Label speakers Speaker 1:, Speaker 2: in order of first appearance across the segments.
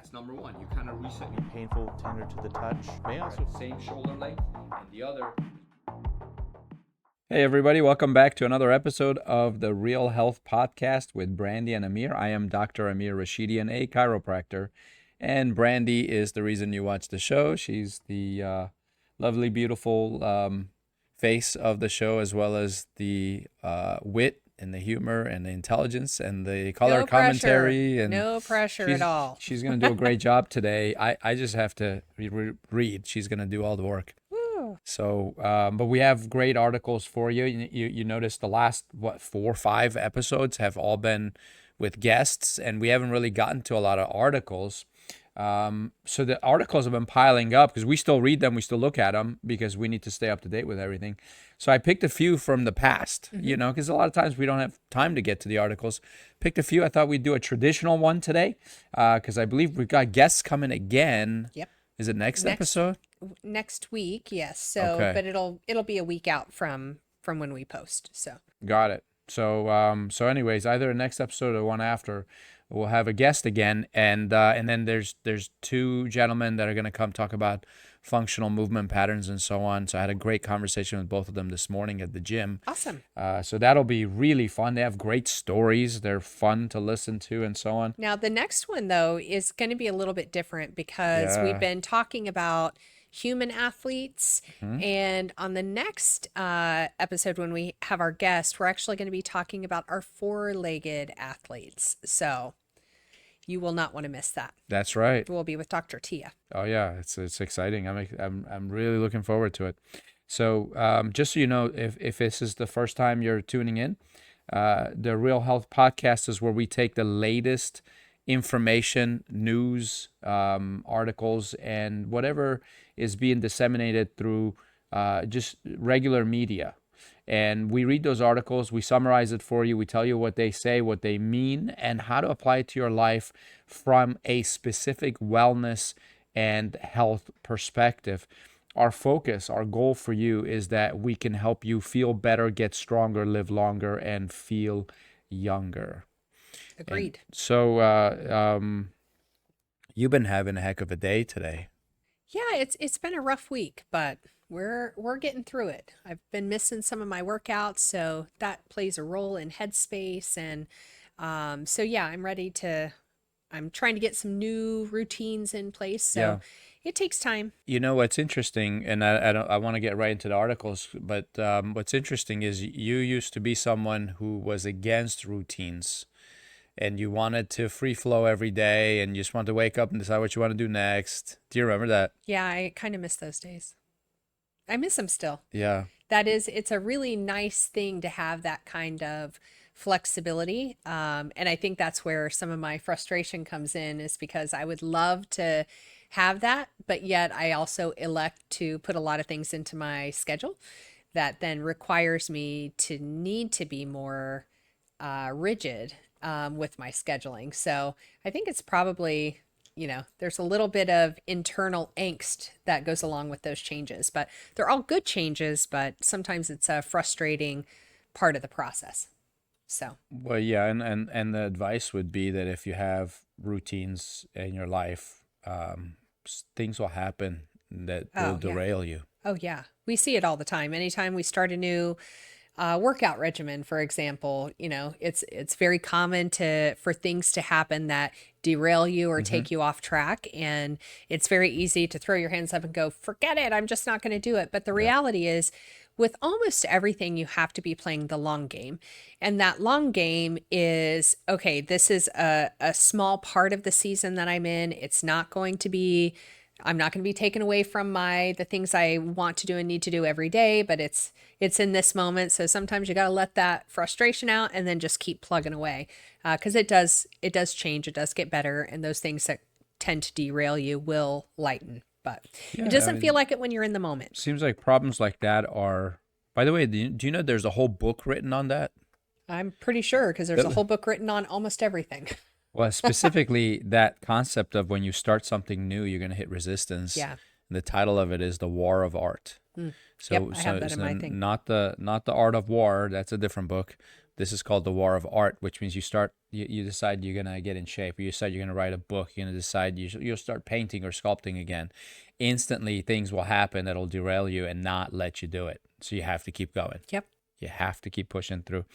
Speaker 1: That's number one. You kind of recently
Speaker 2: painful, tender to the touch. May also
Speaker 1: same shoulder length and the other. Hey everybody, welcome back to another episode of the Real Health Podcast with Brandy and Amir. I am Dr. Amir Rashidian, a chiropractor, and Brandy is the reason you watch the show. She's the lovely, beautiful face of the show, as well as the wit and the humor and the intelligence and the color commentary. And
Speaker 3: no pressure at all.
Speaker 1: She's going to do a great job today. I just have to read. She's going to do all the work.
Speaker 3: Woo.
Speaker 1: So, but we have great articles for you. You notice the last, 4 or 5 episodes have all been with guests, and we haven't really gotten to a lot of articles. So the articles have been piling up because we still read them, we still look at them because we need to stay up to date with everything. So I picked a few from the past, because a lot of times we don't have time to get to the articles. Picked a few. I thought we'd do a traditional one today because I believe we've got guests coming again.
Speaker 3: Yep.
Speaker 1: Is it next episode?
Speaker 3: Next week, yes. So,
Speaker 1: Okay.
Speaker 3: but it'll be a week out from when we post. So.
Speaker 1: Got it. So anyways, either the next episode or one after, we'll have a guest again, and then there's 2 gentlemen that are going to come talk about functional movement patterns and so on. So I had a great conversation with both of them this morning at the gym.
Speaker 3: Awesome.
Speaker 1: So that'll be really fun. They have great stories. They're fun to listen to and so on.
Speaker 3: Now the next one though is going to be a little bit different because we've been talking about human athletes, and on the next episode when we have our guest, we're actually going to be talking about our 4-legged athletes. So you will not want to miss that.
Speaker 1: That's right.
Speaker 3: We'll be with Dr. Tia.
Speaker 1: Oh yeah, it's exciting. I'm really looking forward to it. So just so you know, if this is the first time you're tuning in, the Real Health Podcast is where we take the latest information, news, articles, and whatever is being disseminated through just regular media. And we read those articles, we summarize it for you, we tell you what they say, what they mean, and how to apply it to your life from a specific wellness and health perspective. Our focus, our goal for you is that we can help you feel better, get stronger, live longer, and feel younger.
Speaker 3: Agreed.
Speaker 1: And so you've been having a heck of a day today.
Speaker 3: Yeah, it's been a rough week, but we're getting through it. I've been missing some of my workouts, so that plays a role in headspace, and so yeah, I'm trying to get some new routines in place. So it takes time.
Speaker 1: You know what's interesting, and I want to get right into the articles, but what's interesting is you used to be someone who was against routines. And you wanted to free flow every day, and you just wanted to wake up and decide what you want to do next. Do you remember that?
Speaker 3: Yeah, I kind of miss those days. I miss them still.
Speaker 1: Yeah.
Speaker 3: It's a really nice thing to have that kind of flexibility. And I think that's where some of my frustration comes in, is because I would love to have that, but yet I also elect to put a lot of things into my schedule that then requires me to need to be more rigid with my scheduling. So I think it's probably, there's a little bit of internal angst that goes along with those changes, but they're all good changes, but sometimes it's a frustrating part of the process. So,
Speaker 1: well, yeah. And the advice would be that if you have routines in your life, things will happen that will derail you.
Speaker 3: Oh yeah. We see it all the time. Anytime we start a new workout regimen, for example, it's very common for things to happen that derail you or take you off track. And it's very easy to throw your hands up and go, forget it, I'm just not going to do it. But the reality is, with almost everything, you have to be playing the long game. And that long game is, okay, this is a small part of the season that I'm in. I'm not going to be taken away from the things I want to do and need to do every day, but it's in this moment. So sometimes you got to let that frustration out and then just keep plugging away. Cause it does change. It does get better. And those things that tend to derail you will lighten, but it doesn't feel like it when you're in the moment.
Speaker 1: Seems like problems like that are, by the way, do you know there's a whole book written on that?
Speaker 3: I'm pretty sure, because there's a whole book written on almost everything.
Speaker 1: Well, specifically that concept of when you start something new, you're going to hit resistance.
Speaker 3: Yeah.
Speaker 1: And the title of it is The War of Art.
Speaker 3: Yep, I have that in my thing.
Speaker 1: Not the Art of War, that's a different book, This is called the war of art, which means you decide you're going to get in shape, or you decide you're going to write a book, you're going to decide you'll start painting or sculpting again. Instantly, things will happen that'll derail you and not let you do it. So you have to keep going.
Speaker 3: Yep.
Speaker 1: You have to keep pushing through.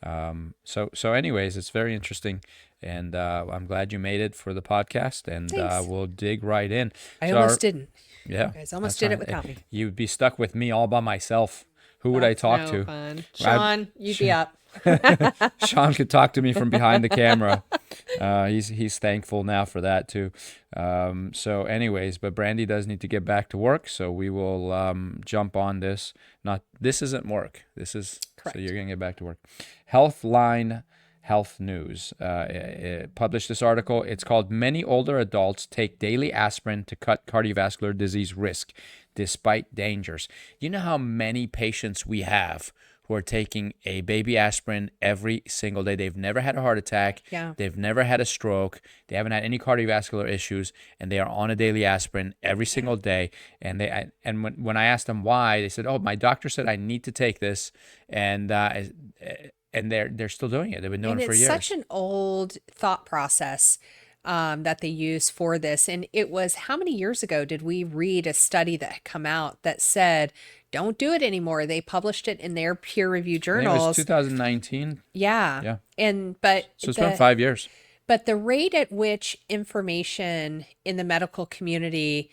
Speaker 1: So anyways, it's very interesting. And I'm glad you made it for the podcast, and
Speaker 3: Thanks.
Speaker 1: we'll dig right in.
Speaker 3: I
Speaker 1: So
Speaker 3: almost didn't.
Speaker 1: Yeah.
Speaker 3: You guys almost
Speaker 1: that's
Speaker 3: did it
Speaker 1: right.
Speaker 3: without me.
Speaker 1: You'd be stuck with me all by myself. Who would I
Speaker 3: That's
Speaker 1: talk
Speaker 3: no
Speaker 1: to?
Speaker 3: fun. Sean, you'd be up.
Speaker 1: Sean could talk to me from behind the camera. He's thankful now for that too. So anyways, but Brandy does need to get back to work, so we will jump on this. This isn't work. This is
Speaker 3: Correct.
Speaker 1: So you're gonna get back to work. Healthline Health News it published this article. It's called "Many Older Adults Take Daily Aspirin to Cut Cardiovascular Disease Risk Despite Dangers." You know how many patients we have who are taking a baby aspirin every single day. They've never had a heart attack.
Speaker 3: Yeah.
Speaker 1: They've never had a stroke. They haven't had any cardiovascular issues, and they are on a daily aspirin every single day. And when I asked them why, they said, "Oh, my doctor said I need to take this," and they're still doing it. They've been doing it for years.
Speaker 3: And it's such an old thought process that they use for this. And it was, how many years ago did we read a study that had come out that said, don't do it anymore? They published it in their peer-reviewed
Speaker 1: I think it
Speaker 3: journals.
Speaker 1: was 2019.
Speaker 3: Yeah.
Speaker 1: Yeah.
Speaker 3: So
Speaker 1: it's been 5 years.
Speaker 3: But the rate at which information in the medical community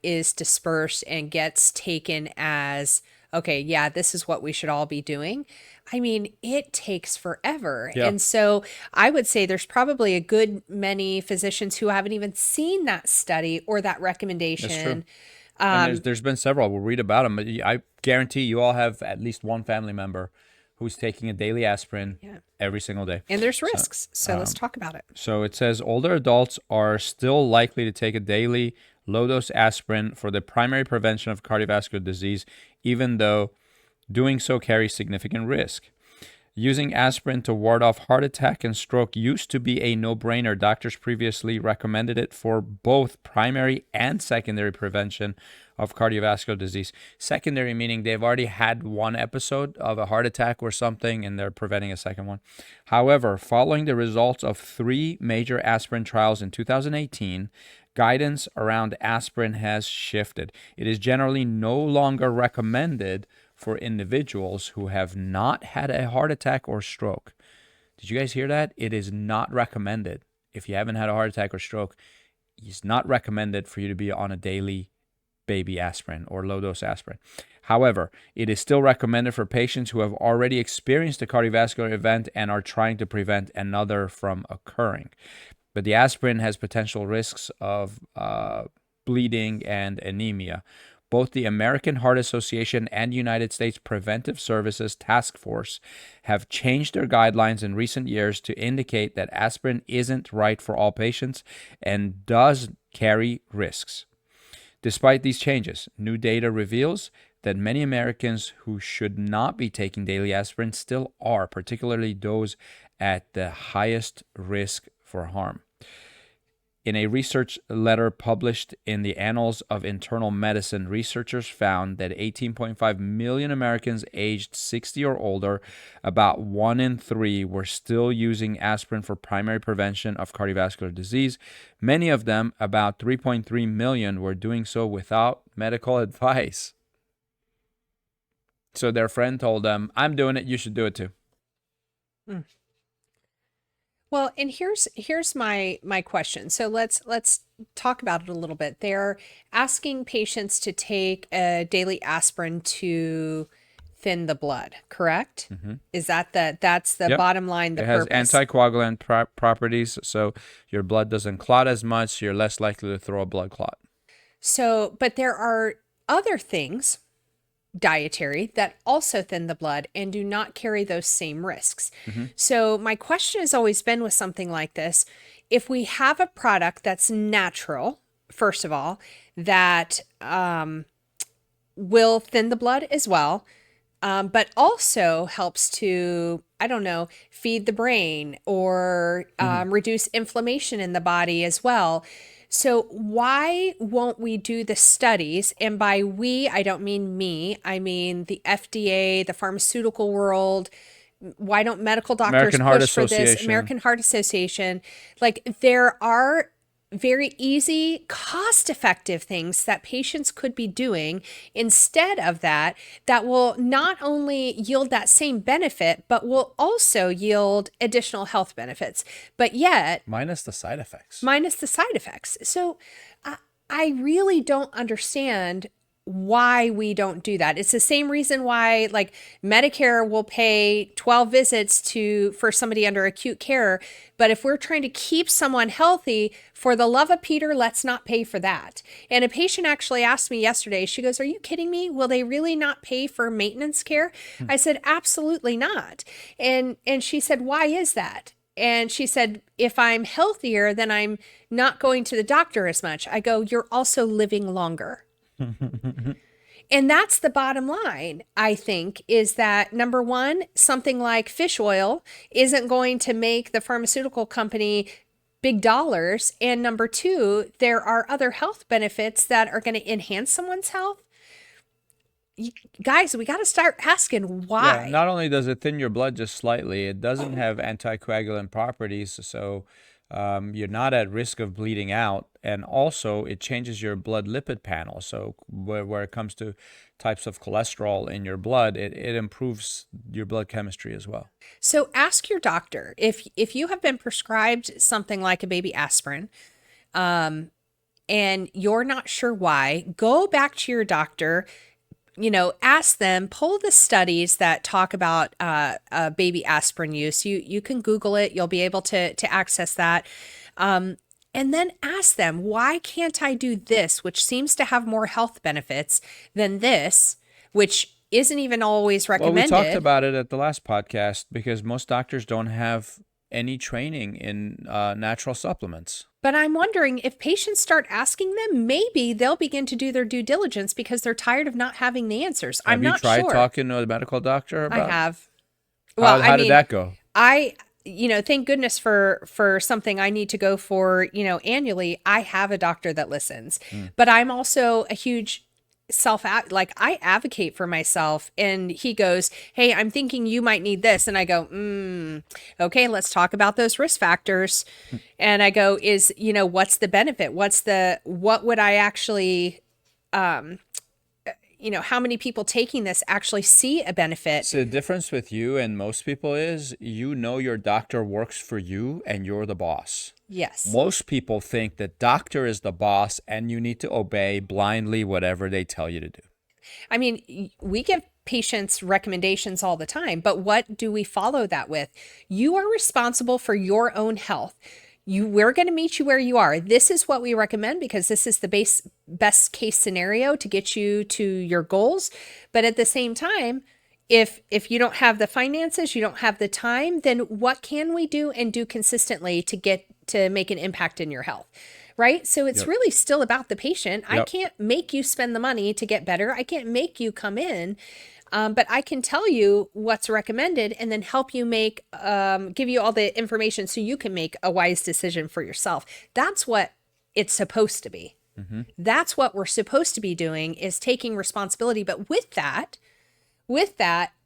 Speaker 3: is dispersed and gets taken as, okay, yeah, this is what we should all be doing. I mean, it takes forever.
Speaker 1: Yeah.
Speaker 3: And so I would say there's probably a good many physicians who haven't even seen that study or that recommendation.
Speaker 1: That's true. And there's been several. We'll read about them. But I guarantee you all have at least one family member who's taking a daily aspirin every single day.
Speaker 3: And there's risks. So let's talk about it.
Speaker 1: So it says older adults are still likely to take a daily low-dose aspirin for the primary prevention of cardiovascular disease, even though doing so carries significant risk. Using aspirin to ward off heart attack and stroke used to be a no-brainer. Doctors previously recommended it for both primary and secondary prevention of cardiovascular disease. Secondary meaning they've already had one episode of a heart attack or something and they're preventing a second one. However, following the results of 3 major aspirin trials in 2018, guidance around aspirin has shifted. It is generally no longer recommended for individuals who have not had a heart attack or stroke. Did you guys hear that? It is not recommended. If you haven't had a heart attack or stroke, it's not recommended for you to be on a daily baby aspirin or low-dose aspirin. However, it is still recommended for patients who have already experienced a cardiovascular event and are trying to prevent another from occurring. But the aspirin has potential risks of bleeding and anemia. Both the American Heart Association and United States Preventive Services Task Force have changed their guidelines in recent years to indicate that aspirin isn't right for all patients and does carry risks. Despite these changes, new data reveals that many Americans who should not be taking daily aspirin still are, particularly those at the highest risk for harm. In a research letter published in the Annals of Internal Medicine, researchers found that 18.5 million Americans aged 60 or older, about 1 in 3, were still using aspirin for primary prevention of cardiovascular disease. Many of them, about 3.3 million, were doing so without medical advice. So their friend told them, "I'm doing it, you should do it too."
Speaker 3: Well, and here's my question. So let's talk about it a little bit. They're asking patients to take a daily aspirin to thin the blood, correct? Is that that's the
Speaker 1: Yep.
Speaker 3: bottom line, the
Speaker 1: It has
Speaker 3: purpose?
Speaker 1: anticoagulant properties, so your blood doesn't clot as much, so you're less likely to throw a blood clot.
Speaker 3: So, but there are other things dietary that also thin the blood and do not carry those same risks. So my question has always been with something like this, if we have a product that's natural, first of all, that will thin the blood as well, but also helps to, I don't know, feed the brain or reduce inflammation in the body as well. So why won't we do the studies? And by we, I don't mean me. I mean the FDA, the pharmaceutical world, Why don't medical doctors
Speaker 1: American Heart
Speaker 3: push for this?
Speaker 1: Association.
Speaker 3: American Heart Association. Like, there are very easy, cost-effective things that patients could be doing instead of that, that will not only yield that same benefit, but will also yield additional health benefits. But yet,
Speaker 1: Minus the side effects.
Speaker 3: minus the side effects. So I really don't understand why we don't do that. It's the same reason why, like, Medicare will pay 12 visits for somebody under acute care, but if we're trying to keep someone healthy, for the love of Peter, let's not pay for that. And a patient actually asked me yesterday, she goes, "Are you kidding me? Will they really not pay for maintenance care?" I said, "Absolutely not." And she said, "Why is that?" And she said, "If I'm healthier, then I'm not going to the doctor as much." I go, "You're also living longer." And that's the bottom line, I think, is that, number one, something like fish oil isn't going to make the pharmaceutical company big dollars. And number two, there are other health benefits that are going to enhance someone's health. Guys, we got to start asking why.
Speaker 1: Yeah, not only does it thin your blood just slightly, it doesn't have anticoagulant properties, so you're not at risk of bleeding out. And also, it changes your blood lipid panel. So where it comes to types of cholesterol in your blood, it improves your blood chemistry as well.
Speaker 3: So ask your doctor if you have been prescribed something like a baby aspirin, and you're not sure why, go back to your doctor. Ask them, pull the studies that talk about baby aspirin use. You can Google it. You'll be able to access that. And then ask them, why can't I do this, which seems to have more health benefits than this, which isn't even always recommended.
Speaker 1: Well, we talked about it at the last podcast because most doctors don't have any training in natural supplements.
Speaker 3: But I'm wondering, if patients start asking them, maybe they'll begin to do their due diligence because they're tired of not having the answers. I'm not sure.
Speaker 1: Have you tried talking to a medical doctor about it?
Speaker 3: I have.
Speaker 1: Well, how did that go?
Speaker 3: Thank goodness for something I need to go for, annually. I have a doctor that listens, but I'm also a huge I advocate for myself, and he goes, "Hey, I'm thinking you might need this." And I go, okay, let's talk about those risk factors. And I go, what's the benefit? What would I actually, how many people taking this actually see a benefit?
Speaker 1: So the difference with you and most people is, your doctor works for you and you're the boss.
Speaker 3: Yes.
Speaker 1: Most people think that doctor is the boss and you need to obey blindly whatever they tell you to do.
Speaker 3: I mean, we give patients recommendations all the time, but what do we follow that with? You are responsible for your own health. We're going to meet you where you are. This is what we recommend because this is the best case scenario to get you to your goals. But at the same time, if you don't have the finances, you don't have the time, then what can we do and do consistently to make an impact in your health? Right? So it's really still about the patient. I can't make you spend the money to get better. I can't make you come in. But I can tell you what's recommended and then help you give you all the information so you can make a wise decision for yourself. That's what it's supposed to be. Mm-hmm. That's what we're supposed to be doing, is taking responsibility. But with that,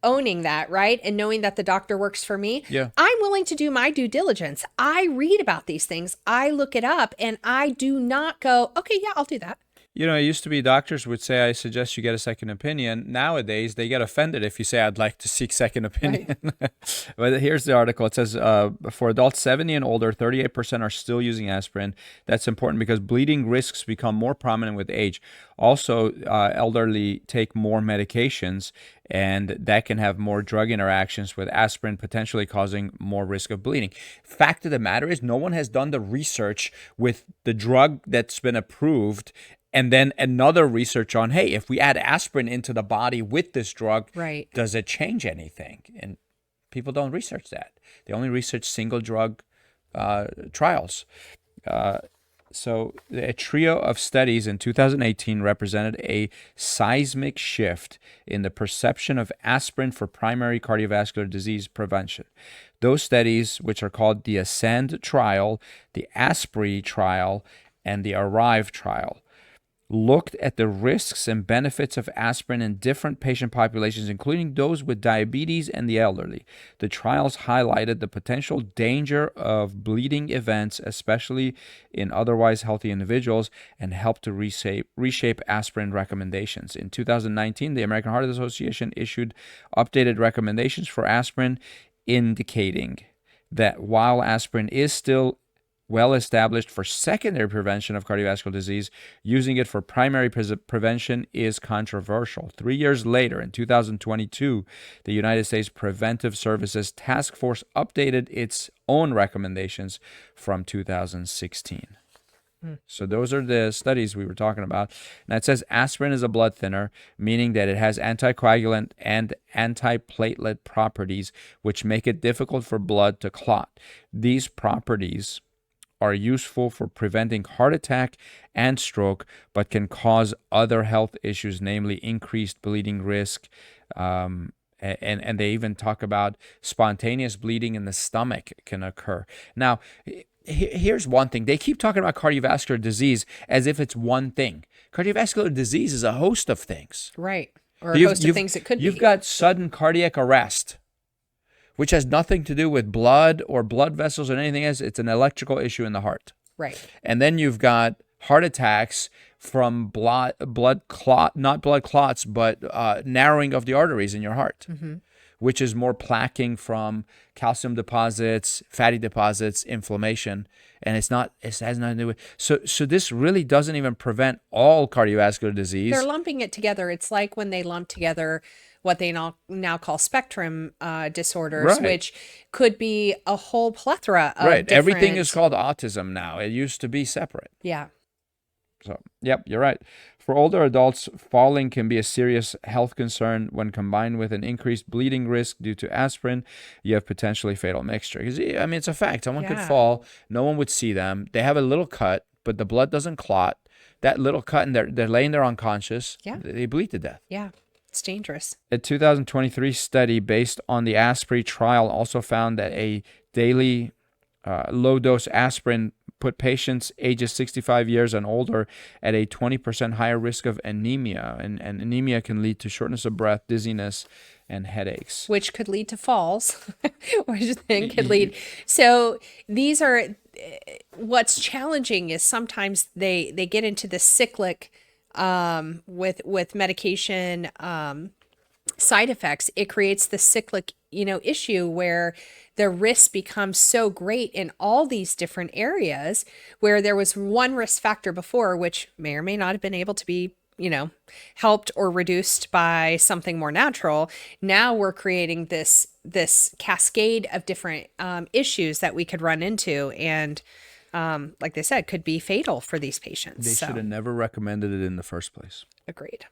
Speaker 3: owning that, right? And knowing that the doctor works for me, I'm willing to do my due diligence. I read about these things. I look it up, and I do not go, okay, yeah, I'll do that.
Speaker 1: It used to be doctors would say, "I suggest you get a second opinion." Nowadays, they get offended if you say, "I'd like to seek second opinion." Right. But here's the article. It says, for adults 70 and older, 38% are still using aspirin. That's important because bleeding risks become more prominent with age. Also, elderly take more medications, and that can have more drug interactions with aspirin, potentially causing more risk of bleeding. Fact of the matter is, no one has done the research with the drug that's been approved and then another research on, hey, if we add aspirin into the body with this drug,
Speaker 3: right,
Speaker 1: does it change anything? And people don't research that. They only research single drug trials. So a trio of studies in 2018 represented a seismic shift in the perception of aspirin for primary cardiovascular disease prevention. Those studies, which are called the Ascend trial, the Aspirin trial, and the Arrive trial, looked at the risks and benefits of aspirin in different patient populations, including those with diabetes and the elderly. The trials highlighted the potential danger of bleeding events, especially in otherwise healthy individuals, and helped to reshape aspirin recommendations. In 2019, the American Heart Association issued updated recommendations for aspirin, indicating that while aspirin is still well established for secondary prevention of cardiovascular disease, using it for primary prevention is controversial. 3 years later, in 2022, the United States Preventive Services Task Force updated its own recommendations from 2016. So those are the studies we were talking about. Now it says aspirin is a blood thinner, meaning that it has anticoagulant and antiplatelet properties, which make it difficult for blood to clot. These properties are useful for preventing heart attack and stroke, but can cause other health issues, namely increased bleeding risk. And they even talk about spontaneous bleeding in the stomach can occur. Now, here's one thing. They keep talking about cardiovascular disease as if it's one thing. Cardiovascular disease is a host of things.
Speaker 3: Right. Or a host of things it could be.
Speaker 1: You've got sudden cardiac arrest, which has nothing to do with blood or blood vessels or anything else. It's an electrical issue in the heart.
Speaker 3: Right.
Speaker 1: And then you've got heart attacks from blood clot, not blood clots, but narrowing of the arteries in your heart, which is more plaquing from calcium deposits, fatty deposits, inflammation. And it has nothing to do with, so this really doesn't even prevent all cardiovascular disease.
Speaker 3: They're lumping it together. It's like when they lump together what they now call spectrum disorders,
Speaker 1: Right.
Speaker 3: which could be a whole plethora of
Speaker 1: Right.
Speaker 3: different...
Speaker 1: Everything is called autism now. It used to be separate.
Speaker 3: Yeah.
Speaker 1: So, yep, you're right. For older adults, falling can be a serious health concern. When combined with an increased bleeding risk due to aspirin, you have potentially fatal mixture. 'Cause, I mean, it's a fact. Someone could
Speaker 3: Yeah.
Speaker 1: fall. No one would see them. They have a little cut, but the blood doesn't clot. That little cut, and they're laying there unconscious.
Speaker 3: Yeah.
Speaker 1: They bleed to death.
Speaker 3: Yeah. It's dangerous.
Speaker 1: A 2023 study based on the Aspirin trial also found that a daily low-dose aspirin put patients ages 65 years and older at a 20% higher risk of anemia. And anemia can lead to shortness of breath, dizziness, and headaches.
Speaker 3: Which could lead to falls, which then could lead. So these are, what's challenging is sometimes they get into the cyclic with medication side effects. It creates the cyclic, issue where the risk becomes so great in all these different areas where there was one risk factor before, which may or may not have been able to be, helped or reduced by something more natural. Now we're creating this cascade of different issues that we could run into, and like they said, could be fatal for these patients.
Speaker 1: They should have never recommended it in the first place.
Speaker 3: Agreed.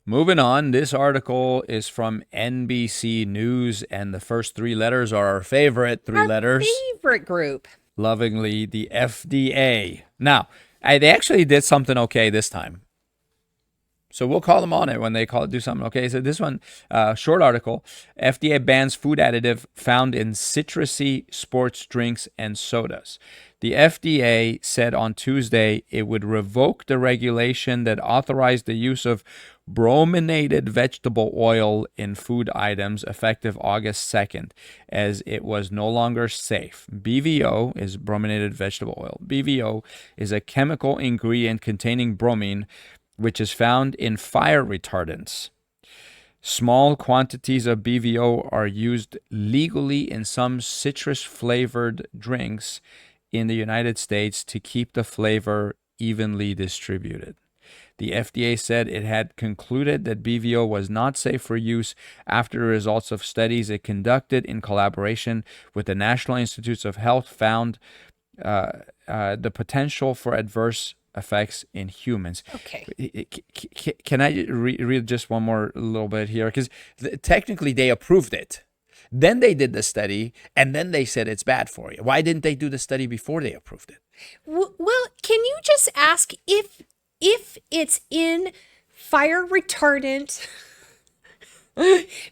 Speaker 1: Moving on, this article is from NBC News, and the first three letters are our favorite three letters.
Speaker 3: Favorite group.
Speaker 1: Lovingly, the FDA. Now, they actually did something okay this time. So we'll call them on it when they do something okay. So this one, short article, FDA bans food additive found in citrusy sports drinks and sodas. The FDA said on Tuesday it would revoke the regulation that authorized the use of brominated vegetable oil in food items effective August 2nd, as it was no longer safe. BVO is brominated vegetable oil. BVO is a chemical ingredient containing bromine, which is found in fire retardants. Small quantities of BVO are used legally in some citrus-flavored drinks in the United States to keep the flavor evenly distributed. The FDA said it had concluded that BVO was not safe for use after the results of studies it conducted in collaboration with the National Institutes of Health found the potential for adverse effects in humans.
Speaker 3: Okay.
Speaker 1: Can I read just one more little bit here? Because technically they approved it. Then they did the study, and then they said it's bad for you. Why didn't they do the study before they approved it?
Speaker 3: Well, can you just ask if it's in fire retardant,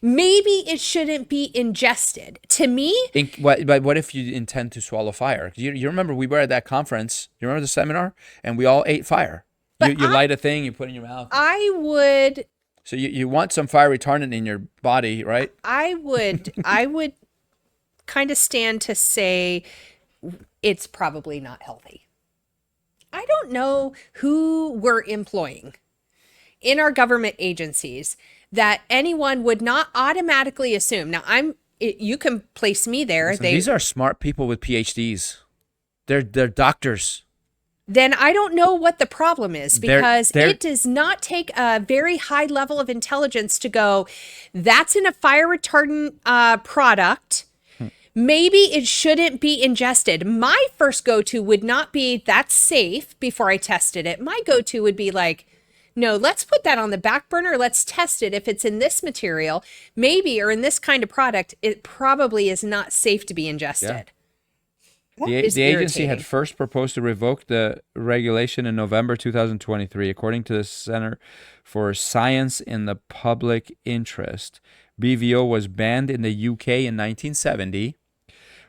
Speaker 3: maybe it shouldn't be ingested. To me,
Speaker 1: But what if you intend to swallow fire? You remember we were at that conference. You remember the seminar? And we all ate fire.
Speaker 3: But
Speaker 1: You light a thing, you put it in your mouth.
Speaker 3: I would
Speaker 1: So you want some fire retardant in your body, right?
Speaker 3: I would kind of stand to say it's probably not healthy. I don't know who we're employing in our government agencies that anyone would not automatically assume. Now, you can place me there.
Speaker 1: Listen, these are smart people with PhDs. They're doctors.
Speaker 3: Then I don't know what the problem is, because
Speaker 1: They're-
Speaker 3: it does not take a very high level of intelligence to go, that's in a fire retardant product. Maybe it shouldn't be ingested. My first go-to would not be that's safe before I tested it. My go-to would be like, no, let's put that on the back burner. Let's test it. If it's in this material, maybe, or in this kind of product, it probably is not safe to be ingested.
Speaker 1: The agency had first proposed to revoke the regulation in November 2023. According to the Center for Science in the Public Interest, BVO was banned in the UK in 1970,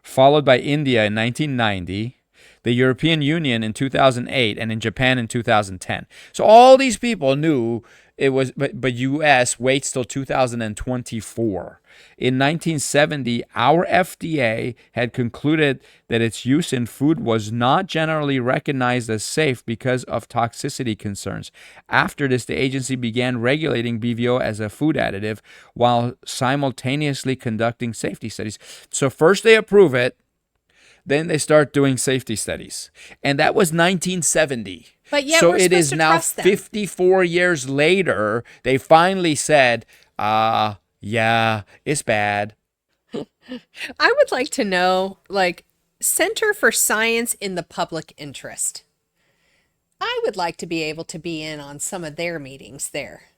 Speaker 1: followed by India in 1990, the European Union in 2008, and in Japan in 2010. So all these people knew it was, but US waits till 2024. In 1970, our FDA had concluded that its use in food was not generally recognized as safe because of toxicity concerns. After this, the agency began regulating BVO as a food additive while simultaneously conducting safety studies. So first they approve it, then they start doing safety studies. And that was 1970.
Speaker 3: But yet
Speaker 1: so
Speaker 3: we're
Speaker 1: it
Speaker 3: supposed
Speaker 1: is
Speaker 3: to
Speaker 1: now
Speaker 3: trust them.
Speaker 1: 54 years later, they finally said, yeah, it's bad.
Speaker 3: I would like to know, like, Center for Science in the Public Interest. I would like to be able to be in on some of their meetings there.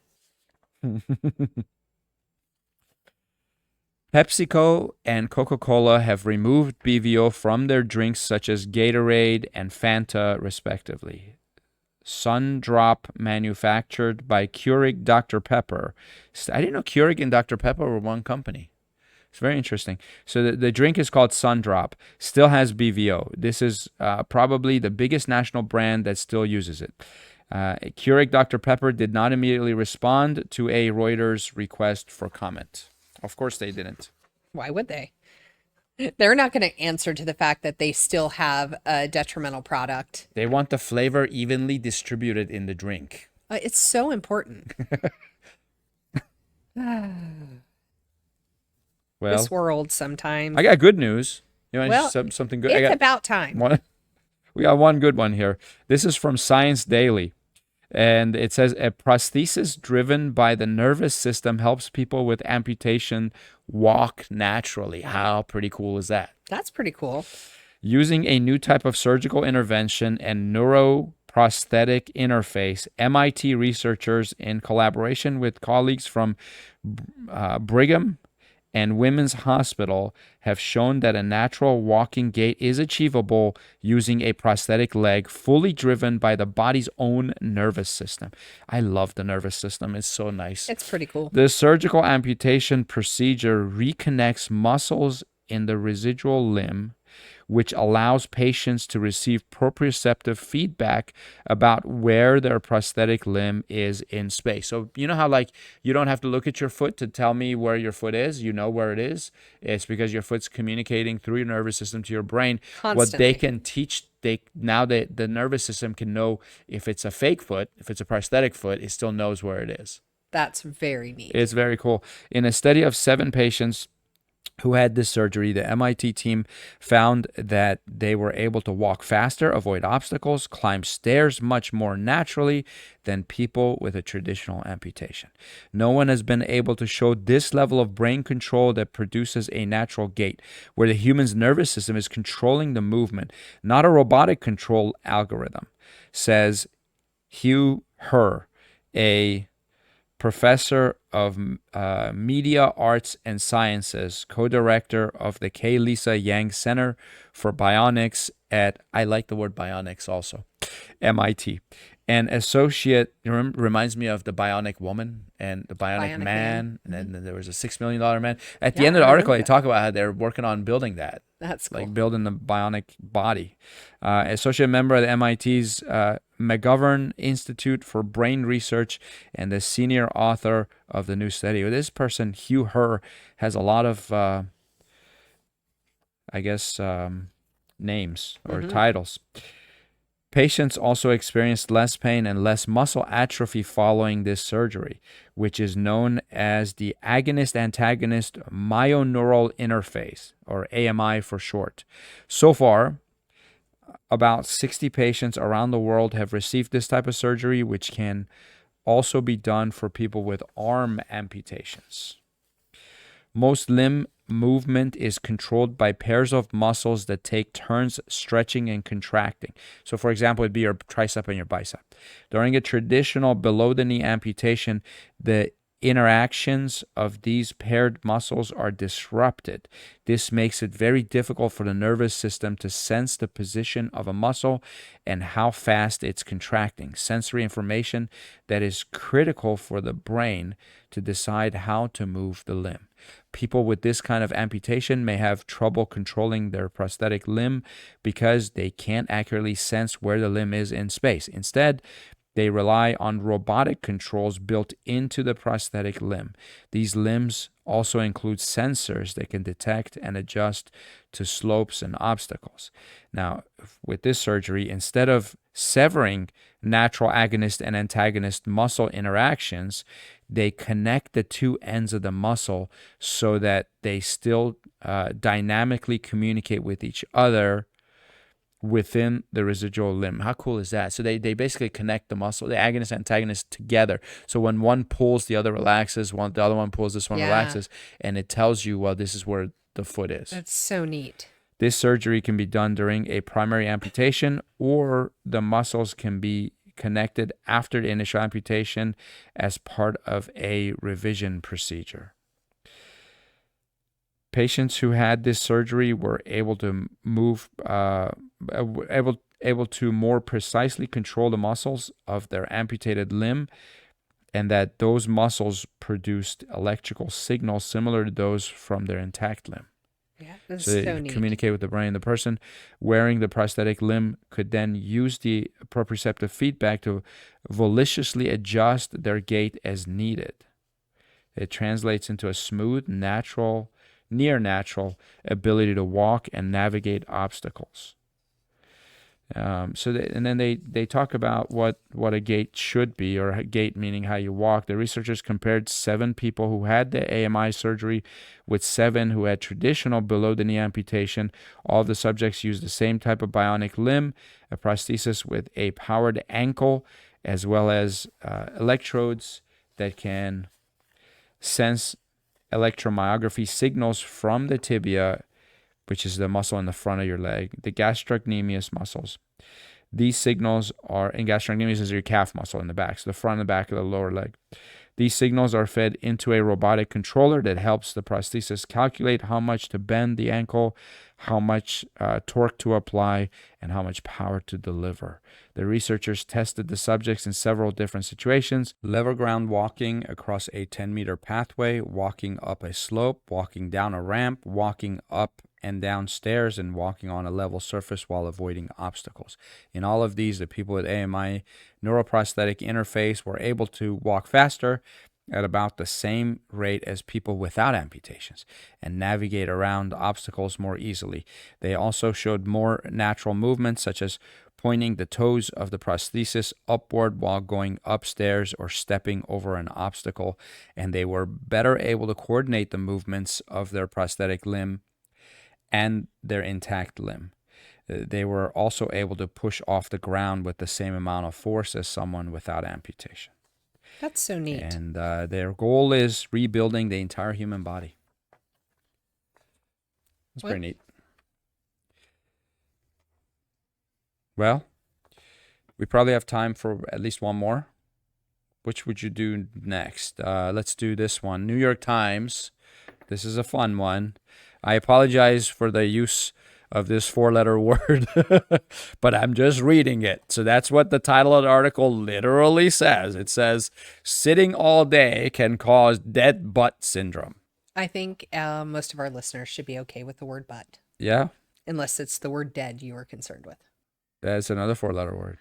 Speaker 1: PepsiCo and Coca-Cola have removed BVO from their drinks such as Gatorade and Fanta, respectively. Sundrop, manufactured by Keurig Dr. Pepper. I didn't know Keurig and Dr. Pepper were one company. It's very interesting. So the drink is called Sundrop. Still has BVO. This is probably the biggest national brand that still uses it. Keurig Dr. Pepper did not immediately respond to a Reuters request for comment. Of course they didn't.
Speaker 3: Why would they? They're not going to answer to the fact that they still have a detrimental product.
Speaker 1: They want the flavor evenly distributed in the drink.
Speaker 3: It's so important.
Speaker 1: Well,
Speaker 3: This world sometimes.
Speaker 1: I got good news. You want
Speaker 3: Well,
Speaker 1: something good?
Speaker 3: It's about time.
Speaker 1: We got one good one here. This is from Science Daily. And it says a prosthesis driven by the nervous system helps people with amputation walk naturally. How pretty cool is that?
Speaker 3: That's pretty cool.
Speaker 1: Using a new type of surgical intervention and neuroprosthetic interface, MIT researchers, in collaboration with colleagues from Brigham and Women's Hospital, have shown that a natural walking gait is achievable using a prosthetic leg fully driven by the body's own nervous system. I love the nervous system. It's so nice.
Speaker 3: It's pretty cool.
Speaker 1: The surgical amputation procedure reconnects muscles in the residual limb, which allows patients to receive proprioceptive feedback about where their prosthetic limb is in space. So you know how, like, you don't have to look at your foot to tell me where your foot is. You know where it is. It's because your foot's communicating through your nervous system to your brain.
Speaker 3: Constantly.
Speaker 1: What they can teach, the nervous system can know if it's a fake foot, if it's a prosthetic foot, it still knows where it is.
Speaker 3: That's very neat.
Speaker 1: It's very cool. In a study of 7 patients who had this surgery, the MIT team found that they were able to walk faster, avoid obstacles, climb stairs much more naturally than people with a traditional amputation. No one has been able to show this level of brain control that produces a natural gait, where the human's nervous system is controlling the movement, not a robotic control algorithm, says Hugh Herr, a professor of media arts and sciences, co-director of the K. Lisa Yang Center for Bionics at, I like the word bionics also, MIT. And associate reminds me of the Bionic Woman and the Bionic
Speaker 3: Bionic Man.
Speaker 1: Man. And then there was a $6 million man. At the
Speaker 3: Yeah,
Speaker 1: end of
Speaker 3: I
Speaker 1: the article,
Speaker 3: remember
Speaker 1: they
Speaker 3: that.
Speaker 1: talk about how they're working on building that,
Speaker 3: That's cool.
Speaker 1: like building the bionic body. Associate member of the MIT's McGovern Institute for Brain Research and the senior author of the new study. This person, Hugh Herr, has a lot of, names or titles. Patients also experienced less pain and less muscle atrophy following this surgery, which is known as the agonist-antagonist myoneural interface, or AMI for short. So far, about 60 patients around the world have received this type of surgery, which can also be done for people with arm amputations. Most limb movement is controlled by pairs of muscles that take turns stretching and contracting. So, for example, it'd be your tricep and your bicep. During a traditional below-the-knee amputation, the interactions of these paired muscles are disrupted. This makes it very difficult for the nervous system to sense the position of a muscle and how fast it's contracting. Sensory information that is critical for the brain to decide how to move the limb. People with this kind of amputation may have trouble controlling their prosthetic limb because they can't accurately sense where the limb is in space. Instead, they rely on robotic controls built into the prosthetic limb. These limbs also include sensors that can detect and adjust to slopes and obstacles. Now, with this surgery, instead of severing natural agonist and antagonist muscle interactions, they connect the two ends of the muscle so that they still dynamically communicate with each other within the residual limb. How cool is that? So they basically connect the muscle, the agonist and antagonist together. So when one pulls, the other relaxes. The other one pulls, this one relaxes. And it tells you, well, this is where the foot is.
Speaker 3: That's so neat.
Speaker 1: This surgery can be done during a primary amputation, or the muscles can be connected after the initial amputation as part of a revision procedure. Patients who had this surgery were able to able to more precisely control the muscles of their amputated limb, and that those muscles produced electrical signals similar to those from their intact limb.
Speaker 3: Yeah, that's
Speaker 1: So
Speaker 3: so
Speaker 1: they
Speaker 3: neat.
Speaker 1: communicate with the brain. The person wearing the prosthetic limb could then use the proprioceptive feedback to volitionally adjust their gait as needed. It translates into a smooth, near natural ability to walk and navigate obstacles. Then they talk about what a gait should be, or gait meaning how you walk. The researchers compared 7 people who had the AMI surgery with 7 who had traditional below-the-knee amputation. All of the subjects used the same type of bionic limb, a prosthesis with a powered ankle, as well as electrodes that can sense electromyography signals from the tibia, which is the muscle in the front of your leg, the gastrocnemius muscles. These signals are, and gastrocnemius is your calf muscle in the back, so the front and back of the lower leg. These signals are fed into a robotic controller that helps the prosthesis calculate how much to bend the ankle, how much torque to apply, and how much power to deliver. The researchers tested the subjects in several different situations: level ground walking across a 10-meter pathway, walking up a slope, walking down a ramp, walking up and down stairs, and walking on a level surface while avoiding obstacles. In all of these, the people with AMI neuroprosthetic interface were able to walk faster at about the same rate as people without amputations and navigate around obstacles more easily. They also showed more natural movements, such as pointing the toes of the prosthesis upward while going upstairs or stepping over an obstacle, and they were better able to coordinate the movements of their prosthetic limb and their intact limb. They were also able to push off the ground with the same amount of force as someone without amputation.
Speaker 3: That's so neat.
Speaker 1: And their goal is rebuilding the entire human body. That's pretty neat. Well, we probably have time for at least one more. Which would you do next? Let's do this one. New York Times. This is a fun one. I apologize for the use of this 4-letter word, but I'm just reading it. So that's what the title of the article literally says. It says, sitting all day can cause dead butt syndrome.
Speaker 3: I think most of our listeners should be okay with the word butt,
Speaker 1: Yeah,
Speaker 3: unless it's the word dead you were concerned with.
Speaker 1: that's another 4-letter word.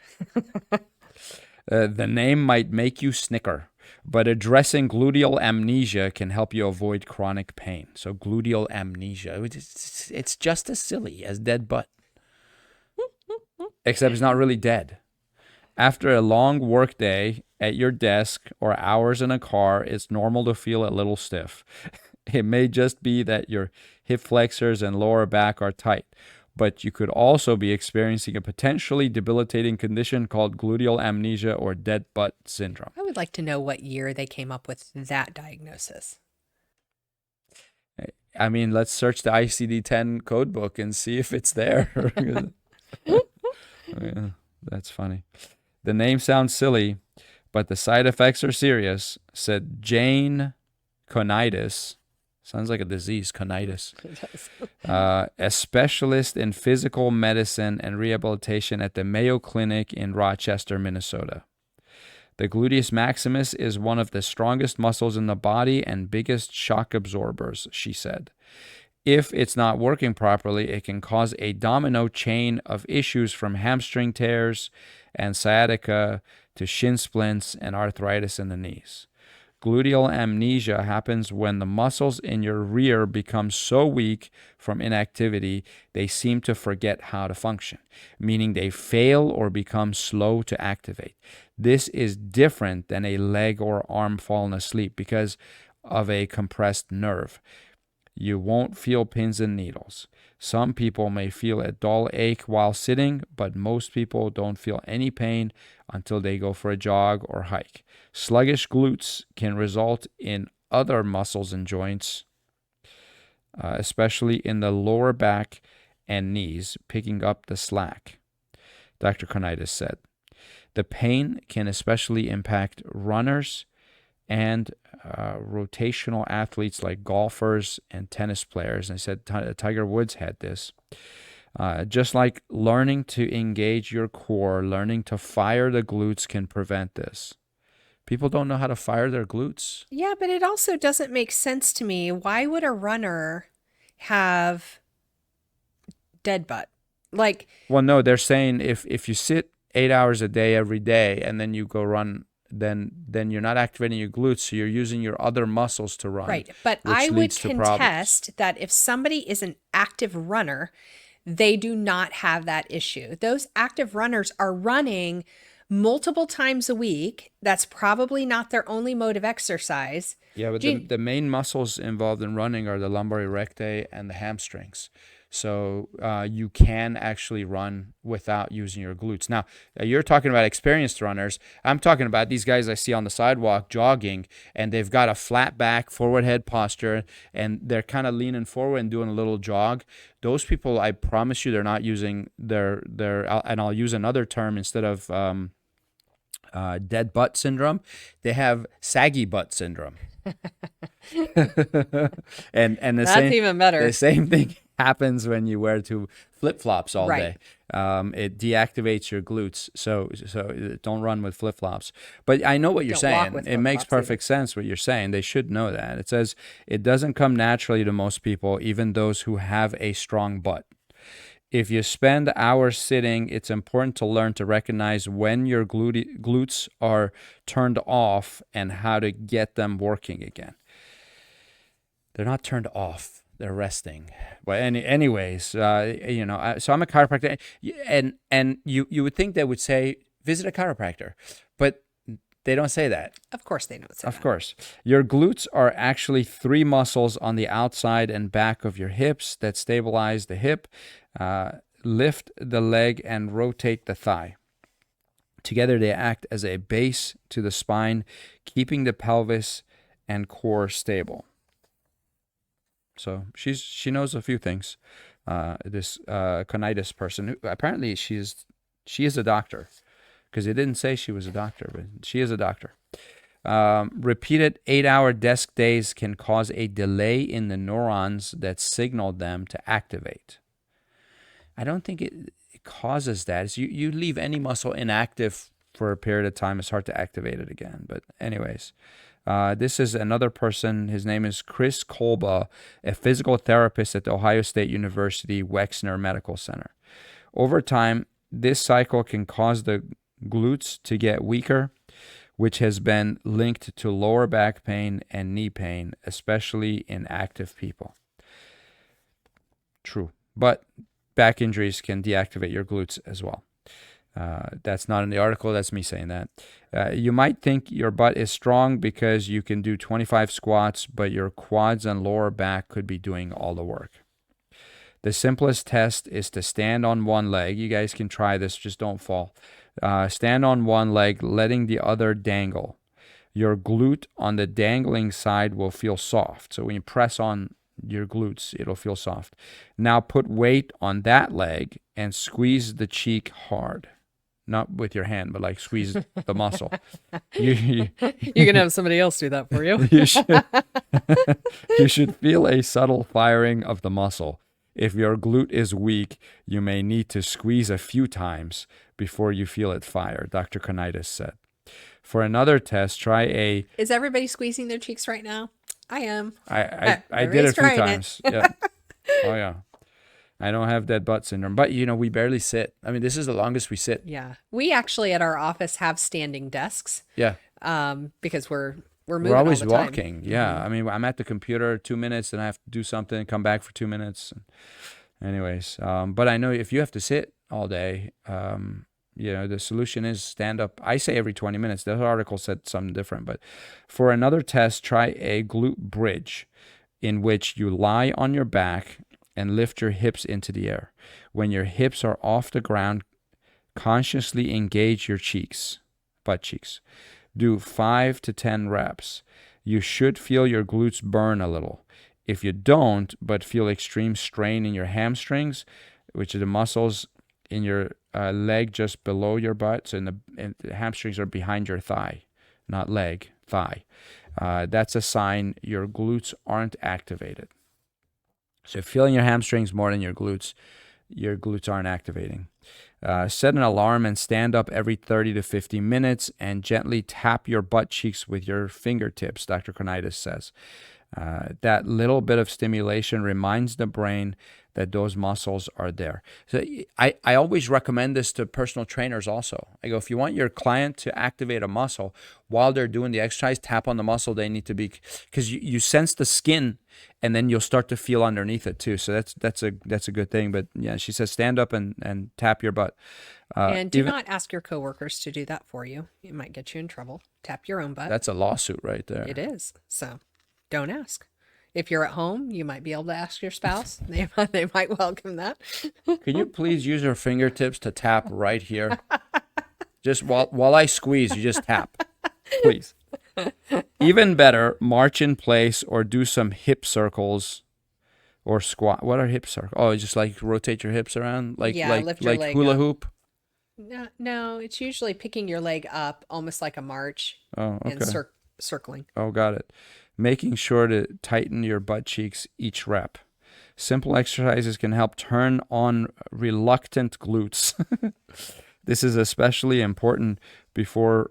Speaker 1: The name might make you snicker, but addressing gluteal amnesia can help you avoid chronic pain. So gluteal amnesia, it's just as silly as dead butt, except it's not really dead. After a long work day at your desk or hours in a car, it's normal to feel a little stiff. It may just be that your hip flexors and lower back are tight, but you could also be experiencing a potentially debilitating condition called gluteal amnesia or dead butt syndrome.
Speaker 3: I would like to know what year they came up with that diagnosis.
Speaker 1: I mean, let's search the ICD-10 code book and see if it's there. Yeah, that's funny. The name sounds silly, but the side effects are serious, said Jane Conitis. Sounds like a disease, conitis. A specialist in physical medicine and rehabilitation at the Mayo Clinic in Rochester, Minnesota. The gluteus maximus is one of the strongest muscles in the body and biggest shock absorbers, she said. If it's not working properly, it can cause a domino chain of issues from hamstring tears and sciatica to shin splints and arthritis in the knees. Gluteal amnesia happens when the muscles in your rear become so weak from inactivity they seem to forget how to function, meaning they fail or become slow to activate. This is different than a leg or arm falling asleep because of a compressed nerve. You won't feel pins and needles. Some people may feel a dull ache while sitting, but most people don't feel any pain until they go for a jog or hike. Sluggish glutes can result in other muscles and joints, especially in the lower back and knees, picking up the slack, Dr. Conitis said. The pain can especially impact runners and rotational athletes like golfers and tennis players. And I said Tiger Woods had this. Just like learning to engage your core, learning to fire the glutes can prevent this. People don't know how to fire their glutes.
Speaker 3: Yeah, but it also doesn't make sense to me. Why would a runner have dead butt? Like,
Speaker 1: well, no, they're saying if you sit 8 hours a day every day and then you go run, then you're not activating your glutes, so you're using your other muscles to run.
Speaker 3: right. But I would contest that if somebody is an active runner, they do not have that issue. Those active runners are running multiple times a week. That's probably not their only mode of exercise.
Speaker 1: Yeah, but the main muscles involved in running are the lumbar erecti and the hamstrings. So you can actually run without using your glutes. Now, you're talking about experienced runners. I'm talking about these guys I see on the sidewalk jogging, and they've got a flat back, forward head posture, and they're kind of leaning forward and doing a little jog. Those people, I promise you, they're not using their and I'll use another term instead of dead butt syndrome. They have saggy butt syndrome. and the
Speaker 3: That's
Speaker 1: same,
Speaker 3: even better.
Speaker 1: The same thing happens when you wear flip-flops all
Speaker 3: Right.
Speaker 1: day. It deactivates your glutes, so don't run with flip-flops. But I know what you're
Speaker 3: Don't walk
Speaker 1: saying.
Speaker 3: with
Speaker 1: It makes
Speaker 3: flip-flops
Speaker 1: perfect sense what you're saying. They should know that. It says it doesn't come naturally to most people, even those who have a strong butt. If you spend hours sitting, it's important to learn to recognize when your glutes are turned off and how to get them working again. They're not turned off. They're resting. But anyways, so I'm a chiropractor, and you would think they would say visit a chiropractor, but they don't say that.
Speaker 3: Of course they don't say
Speaker 1: Of
Speaker 3: that.
Speaker 1: course. Your glutes are actually 3 muscles on the outside and back of your hips that stabilize the hip, lift the leg, and rotate the thigh. Together, they act as a base to the spine, keeping the pelvis and core stable. So she knows a few things. This Conitis person, who apparently she is a doctor, because it didn't say she was a doctor, but she is a doctor. Repeated 8-hour desk days can cause a delay in the neurons that signal them to activate. I don't think it causes that. It's you leave any muscle inactive for a period of time, it's hard to activate it again. But anyways, this is another person. His name is Chris Kolba, a physical therapist at the Ohio State University Wexner Medical Center. Over time, this cycle can cause the glutes to get weaker, which has been linked to lower back pain and knee pain, especially in active people. True. But back injuries can deactivate your glutes as well. That's not in the article. That's me saying that. You might think your butt is strong because you can do 25 squats, but your quads and lower back could be doing all the work. The simplest test is to stand on one leg. You guys can try this, just don't fall. Stand on one leg, letting the other dangle. Your glute on the dangling side will feel soft. So when you press on your glutes, it'll feel soft. Now put weight on that leg and squeeze the cheek hard. Not with your hand, but like squeeze the muscle. You
Speaker 3: can have somebody else do that for you.
Speaker 1: You should feel a subtle firing of the muscle. If your glute is weak, you may need to squeeze a few times before you feel it fire, Dr. Konitis said. For another test, try a...
Speaker 3: Is everybody squeezing their cheeks right now? I am.
Speaker 1: I did it a few times. Yeah. Oh, yeah. I don't have dead butt syndrome, but we barely sit. I mean, this is the longest we sit.
Speaker 3: Yeah. We actually at our office have standing desks.
Speaker 1: Yeah.
Speaker 3: Because we're moving
Speaker 1: We're always
Speaker 3: all the time.
Speaker 1: walking. Yeah.
Speaker 3: Mm-hmm.
Speaker 1: I mean, I'm at the computer 2 minutes and I have to do something, come back for 2 minutes. Anyways, but I know if you have to sit all day, the solution is stand up. I say every 20 minutes. The article said something different, but for another test, try a glute bridge in which you lie on your back and lift your hips into the air. When your hips are off the ground, consciously engage your cheeks, butt cheeks. Do 5 to 10 reps. You should feel your glutes burn a little. If you don't, but feel extreme strain in your hamstrings, which are the muscles in your leg just below your butt, so the hamstrings are behind your thigh, not leg, thigh. That's a sign your glutes aren't activated. So if feeling your hamstrings more than your glutes aren't activating. Set an alarm and stand up every 30 to 50 minutes and gently tap your butt cheeks with your fingertips, Dr. Konitis says. That little bit of stimulation reminds the brain that those muscles are there. So I always recommend this to personal trainers also. I go, if you want your client to activate a muscle while they're doing the exercise, tap on the muscle they need to be, because you sense the skin and then you'll start to feel underneath it too. So that's a good thing. But yeah, she says stand up and tap your butt.
Speaker 3: And do not ask your coworkers to do that for you. It might get you in trouble. Tap your own butt.
Speaker 1: That's a lawsuit right there.
Speaker 3: It is. So don't ask. If you're at home, you might be able to ask your spouse. They might welcome that.
Speaker 1: Can you please use your fingertips to tap right here? Just while I squeeze, you just tap, please. Even better, march in place or do some hip circles or squat. What are hip circles? Oh, just like rotate your hips around, like
Speaker 3: lift your leg
Speaker 1: hula
Speaker 3: up.
Speaker 1: hoop.
Speaker 3: No, it's usually picking your leg up, almost like a march.
Speaker 1: Oh, okay.
Speaker 3: And circling.
Speaker 1: Oh, got it. Making sure to tighten your butt cheeks each rep. Simple exercises can help turn on reluctant glutes. This is especially important before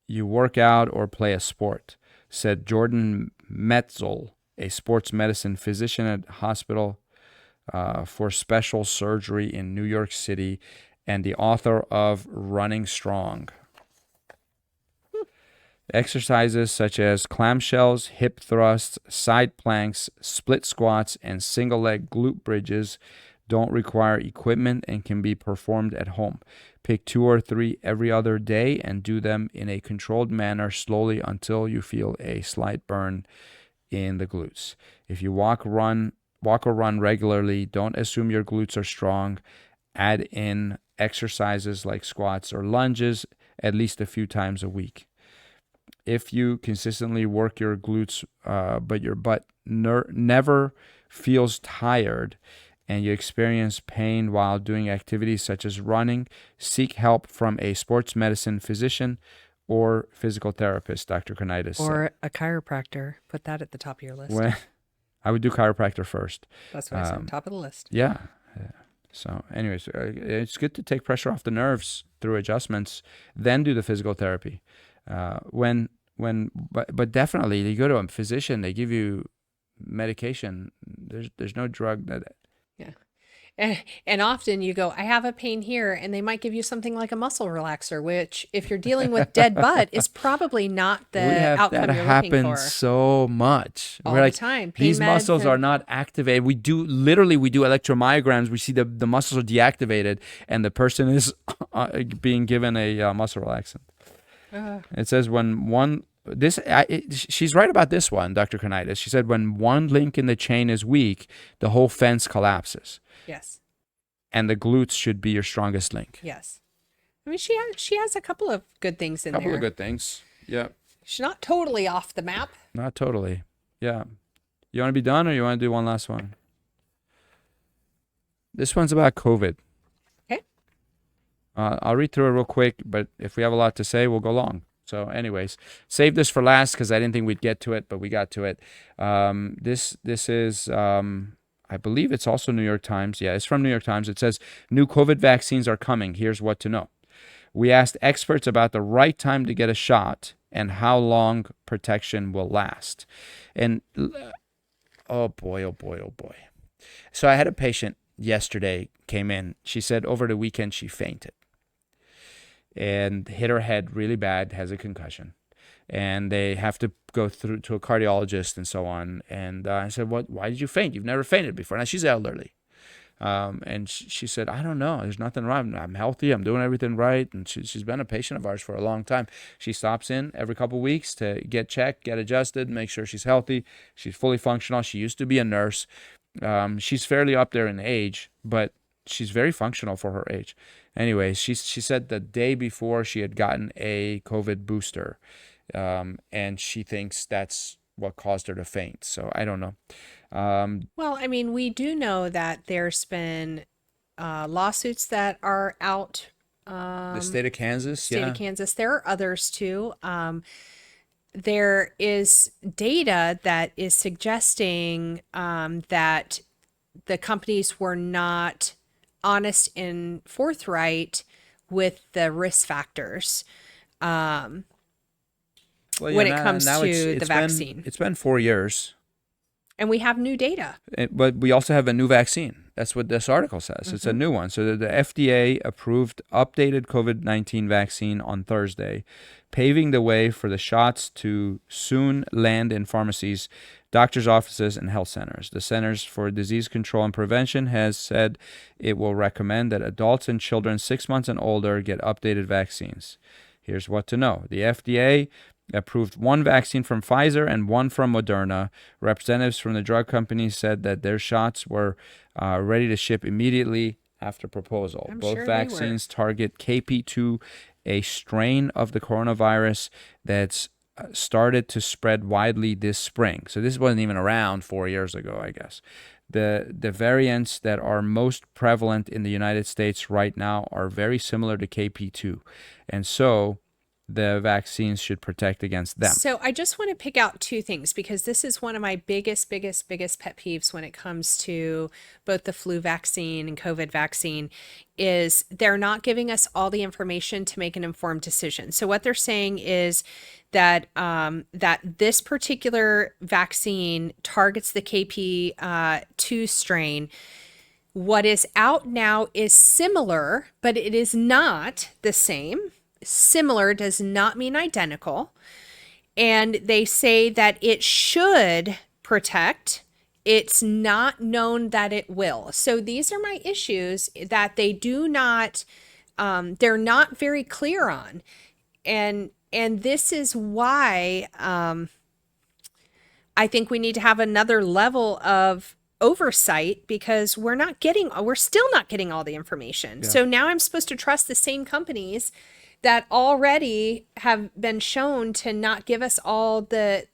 Speaker 1: you work out or play a sport, said Jordan Metzel, a sports medicine physician at hospital for special surgery in New York City and the author of Running Strong. Exercises such as clamshells, hip thrusts, side planks, split squats, and single leg glute bridges don't require equipment and can be performed at home. Pick 2 or 3 every other day and do them in a controlled manner slowly until you feel a slight burn in the glutes. If you walk or run regularly, don't assume your glutes are strong. Add in exercises like squats or lunges at least a few times a week. If you consistently work your glutes, but your butt never feels tired and you experience pain while doing activities such as running, seek help from a sports medicine physician or physical therapist, Dr. Konitis said.
Speaker 3: Or a chiropractor. Put that at the top of your list.
Speaker 1: I would do chiropractor first.
Speaker 3: That's what I said, top of the list.
Speaker 1: Yeah. So, anyways, it's good to take pressure off the nerves through adjustments, then do the physical therapy. But definitely, you go to a physician, they give you medication. There's no drug that.
Speaker 3: Yeah. And often you go, I have a pain here, and they might give you something like a muscle relaxer, which, if you're dealing with dead butt, is probably not
Speaker 1: We
Speaker 3: the
Speaker 1: have
Speaker 3: outcome
Speaker 1: that
Speaker 3: you're looking
Speaker 1: happen
Speaker 3: for
Speaker 1: so much.
Speaker 3: all
Speaker 1: We're
Speaker 3: the
Speaker 1: like,
Speaker 3: time. Pain
Speaker 1: these
Speaker 3: meds
Speaker 1: muscles are
Speaker 3: and
Speaker 1: not activated. We do electromyograms. We see the muscles are deactivated, and the person is being given a muscle relaxant. It says she's right about this one, Dr. Kanitis. She said when one link in the chain is weak, the whole fence collapses,
Speaker 3: yes,
Speaker 1: and the glutes should be your strongest link.
Speaker 3: yes. I mean, she has a couple of good things in
Speaker 1: Couple
Speaker 3: there.
Speaker 1: of good things. Yeah.
Speaker 3: She's not totally off the map.
Speaker 1: Not totally. Yeah. You want to be done, or you want to do one last one? This one's about COVID.
Speaker 3: Okay.
Speaker 1: I'll read through it real quick, but if we have a lot to say, we'll go long. So anyways, save this for last because I didn't think we'd get to it, but we got to it. This is, I believe it's also New York Times. Yeah, it's from New York Times. It says, new COVID vaccines are coming. Here's what to know. We asked experts about the right time to get a shot and how long protection will last. And oh boy, oh boy, oh boy. So I had a patient yesterday came in. She said over the weekend she fainted and hit her head really bad, has a concussion. And they have to go through to a cardiologist and so on. And I said, why did you faint? You've never fainted before. Now she's elderly. And she said, I don't know. There's nothing wrong. I'm healthy. I'm doing everything right. And she's been a patient of ours for a long time. She stops in every couple of weeks to get checked, get adjusted, make sure she's healthy. She's fully functional. She used to be a nurse. She's fairly up there in age, but she's very functional for her age. Anyway, she said the day before she had gotten a COVID booster, and she thinks that's what caused her to faint. So I don't know.
Speaker 3: Well, I mean, we do know that there's been lawsuits that are out.
Speaker 1: The state of Kansas,
Speaker 3: State of Kansas. There are others too. There is data that is suggesting that the companies were not honest and forthright with the risk factors when it comes to the vaccine.
Speaker 1: It's been 4 years.
Speaker 3: And we have new data.
Speaker 1: But we also have a new vaccine. That's what this article says. It's a new one. So the FDA approved updated COVID-19 vaccine on Thursday, paving the way for the shots to soon land in pharmacies, doctors' offices, and health centers. The Centers for Disease Control and Prevention has said it will recommend that adults and children 6 months and older get updated vaccines. Here's what to know. The FDA approved one vaccine from Pfizer and one from Moderna. Representatives from the drug companies said that their shots were ready to ship immediately after proposal. Both vaccines target KP2, a strain of the coronavirus that's started to spread widely this spring. So this wasn't even around 4 years ago, I guess. The variants that are most prevalent in the United States right now are very similar to KP2. And so the vaccines should protect against them.
Speaker 3: So I just want to pick out two things because this is one of my biggest pet peeves when it comes to both the flu vaccine and COVID vaccine is they're not giving us all the information to make an informed decision. So what they're saying is that that this particular vaccine targets the KP2 strain. What is out now is similar, but it is not the same. Similar does not mean identical. And they say that it should protect. It's not known that it will. So these are my issues that they do not, they're not very clear on. And this is why I think we need to have another level of oversight because we're still not getting all the information. Yeah. So now I'm supposed to trust the same companies that already have been shown to not give us all the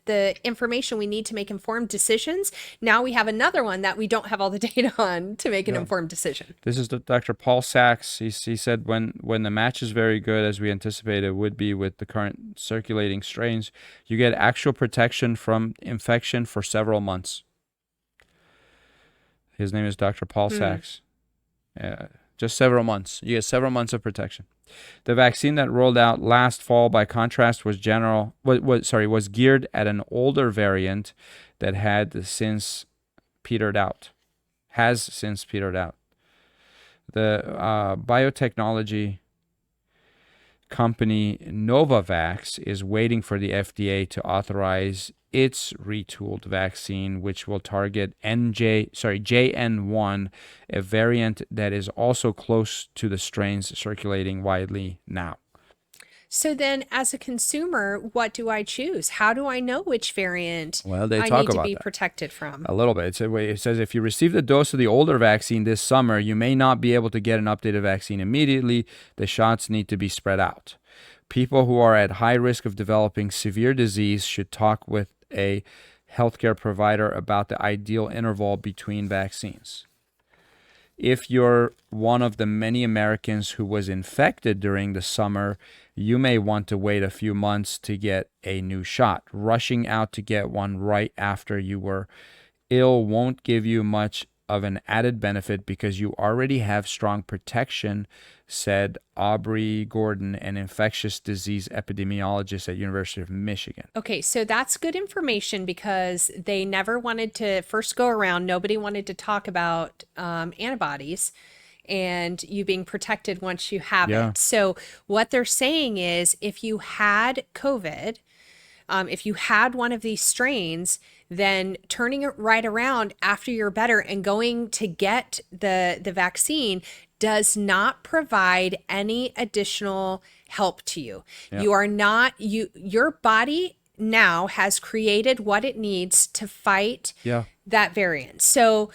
Speaker 3: information we need to make informed decisions. Now we have another one that we don't have all the data on to make an informed decision.
Speaker 1: This is Dr. Paul Sachs. He said when the match is very good, as we anticipated would be with the current circulating strains, you get actual protection from infection for several months. His name is Dr. Paul Sachs. Just several months. You get several months of protection. The vaccine that rolled out last fall, by contrast, was geared at an older variant that has since petered out. The biotechnology company Novavax is waiting for the FDA to authorize its retooled vaccine, which will target JN1, a variant that is also close to the strains circulating widely now.
Speaker 3: So then, as a consumer, what do I choose? How do I know which variant
Speaker 1: Well, they
Speaker 3: I
Speaker 1: talk
Speaker 3: need to
Speaker 1: about
Speaker 3: be
Speaker 1: that
Speaker 3: protected from?
Speaker 1: a little bit. It says if you received a dose of the older vaccine this summer, you may not be able to get an updated vaccine immediately. The shots need to be spread out. People who are at high risk of developing severe disease should talk with a healthcare provider about the ideal interval between vaccines. If you're one of the many Americans who was infected during the summer, you may want to wait a few months to get a new shot. Rushing out to get one right after you were ill won't give you much of an added benefit because you already have strong protection, said Aubrey Gordon, an infectious disease epidemiologist at University of Michigan.
Speaker 3: Okay, so that's good information because they never wanted to first go around. Nobody wanted to talk about antibodies and you being protected once you have it. So what they're saying is if you had COVID, if you had one of these strains, then turning it right around after you're better and going to get the vaccine does not provide any additional help to you. You are not, your body now has created what it needs to fight that variant. So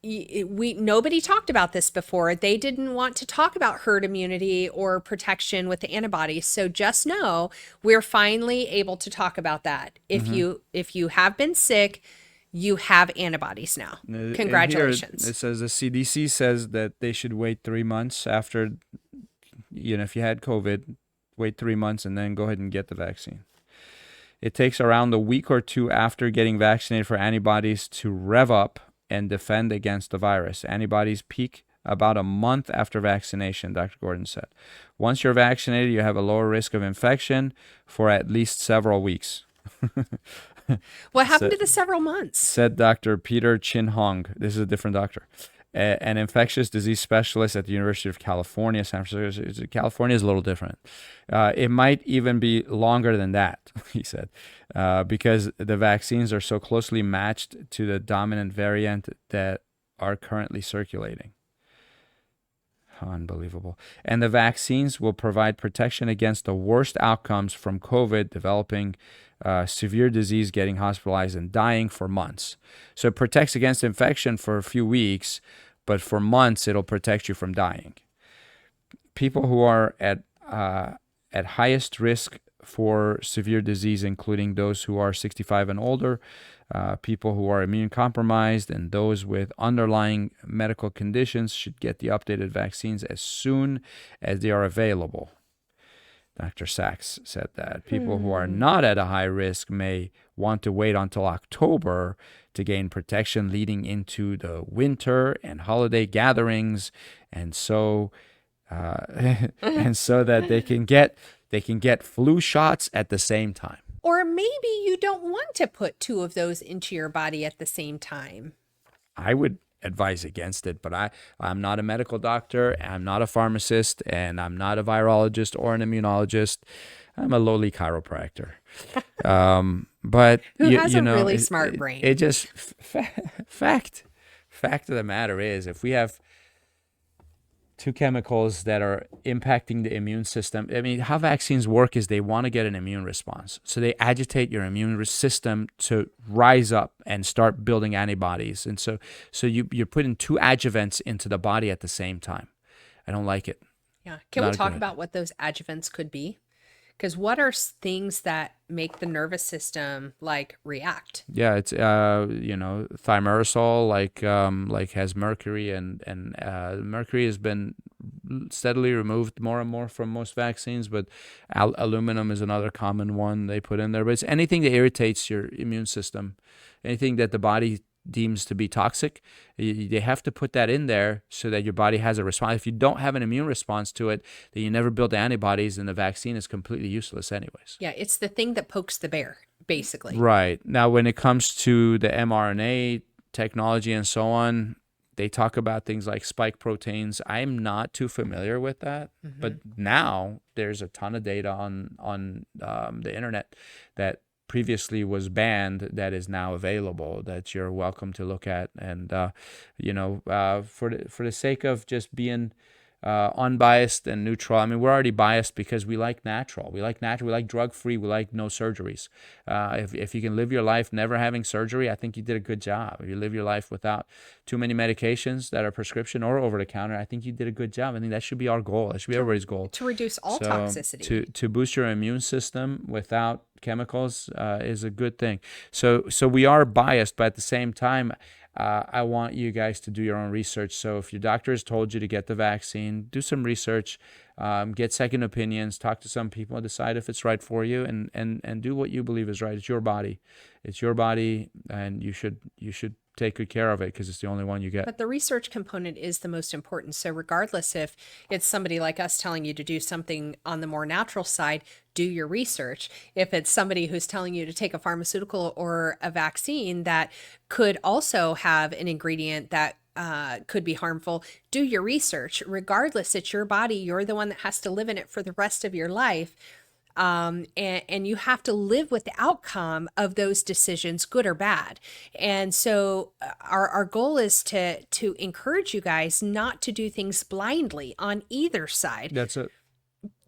Speaker 3: nobody talked about this before. They didn't want to talk about herd immunity or protection with the antibodies. So just know we're finally able to talk about that. If you have been sick, you have antibodies now. Congratulations.
Speaker 1: Here it says the CDC says that they should wait 3 months after, if you had COVID, wait 3 months and then go ahead and get the vaccine. It takes around a week or two after getting vaccinated for antibodies to rev up and defend against the virus. Antibodies peak about a month after vaccination, Dr. Gordon said. Once you're vaccinated, you have a lower risk of infection for at least several weeks.
Speaker 3: What happened to the several months?
Speaker 1: Said Dr. Peter Chin Hong. This is a different doctor. An infectious disease specialist at the University of California, San Francisco. California is a little different. It might even be longer than that, he said, because the vaccines are so closely matched to the dominant variant that are currently circulating. Unbelievable. And the vaccines will provide protection against the worst outcomes from COVID, developing severe disease, getting hospitalized, and dying for months. So it protects against infection for a few weeks, but for months it'll protect you from dying. People who are at highest risk for severe disease, including those who are 65 and older, people who are immune compromised, and those with underlying medical conditions should get the updated vaccines as soon as they are available. Dr. Sachs said that people who are not at a high risk may want to wait until October to gain protection leading into the winter and holiday gatherings, and so that they can get flu shots at the same time.
Speaker 3: Or maybe you don't want to put two of those into your body at the same time.
Speaker 1: I would advise against it, but I'm not a medical doctor, I'm not a pharmacist, and I'm not a virologist or an immunologist. I'm a lowly chiropractor. But
Speaker 3: Who has a really smart brain?
Speaker 1: It just fact of the matter is, if we have two chemicals that are impacting the immune system. I mean, how vaccines work is they want to get an immune response. So they agitate your immune system to rise up and start building antibodies. And so you're putting two adjuvants into the body at the same time. I don't like it.
Speaker 3: Yeah. Can we talk about what those adjuvants could be? Because what are things that make the nervous system react?
Speaker 1: Yeah, it's thimerosal has mercury, and mercury has been steadily removed more and more from most vaccines, but aluminum is another common one they put in there. But it's anything that irritates your immune system, anything that the body deems to be toxic. They have to put that in there so that your body has a response. If you don't have an immune response to it, then you never build antibodies, and the vaccine is completely useless anyways.
Speaker 3: Yeah, it's the thing that pokes the bear, basically.
Speaker 1: Right. Now, when it comes to the mRNA technology and so on, they talk about things like spike proteins. I'm not too familiar with that, but now there's a ton of data on the internet that previously was banned that is now available that you're welcome to look at. And for the sake of just being unbiased and neutral. I mean, we're already biased because we like natural. We like drug-free. We like no surgeries. If you can live your life never having surgery, I think you did a good job. If you live your life without too many medications that are prescription or over-the-counter, I think you did a good job. I think that should be our goal. That should be everybody's goal.
Speaker 3: To reduce all toxicity.
Speaker 1: To boost your immune system without chemicals is a good thing. So we are biased, but at the same time, I want you guys to do your own research. So if your doctor has told you to get the vaccine, do some research, get second opinions, talk to some people, decide if it's right for you, and do what you believe is right. It's your body. It's your body, and you should take good care of it because it's the only one you get.
Speaker 3: But the research component is the most important. So regardless if it's somebody like us telling you to do something on the more natural side, do your research. If it's somebody who's telling you to take a pharmaceutical or a vaccine that could also have an ingredient that could be harmful, do your research. Regardless, it's your body. You're the one that has to live in it for the rest of your life. And you have to live with the outcome of those decisions, good or bad. And so our goal is to encourage you guys not to do things blindly on either side.
Speaker 1: That's it.